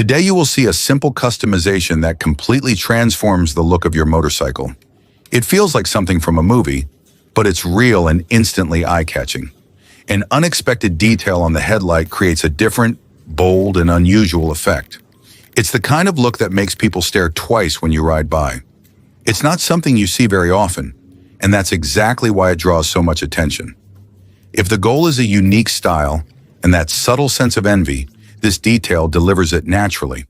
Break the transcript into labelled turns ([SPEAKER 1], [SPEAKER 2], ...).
[SPEAKER 1] Today you will see a simple customization that completely transforms the look of your motorcycle. It feels like something from a movie, but it's real and instantly eye-catching. An unexpected detail on the headlight creates a different, bold, and unusual effect. It's the kind of look that makes people stare twice when you ride by. It's not something you see very often, and that's exactly why it draws so much attention. If the goal is a unique style and that subtle sense of envy, this detail delivers it naturally.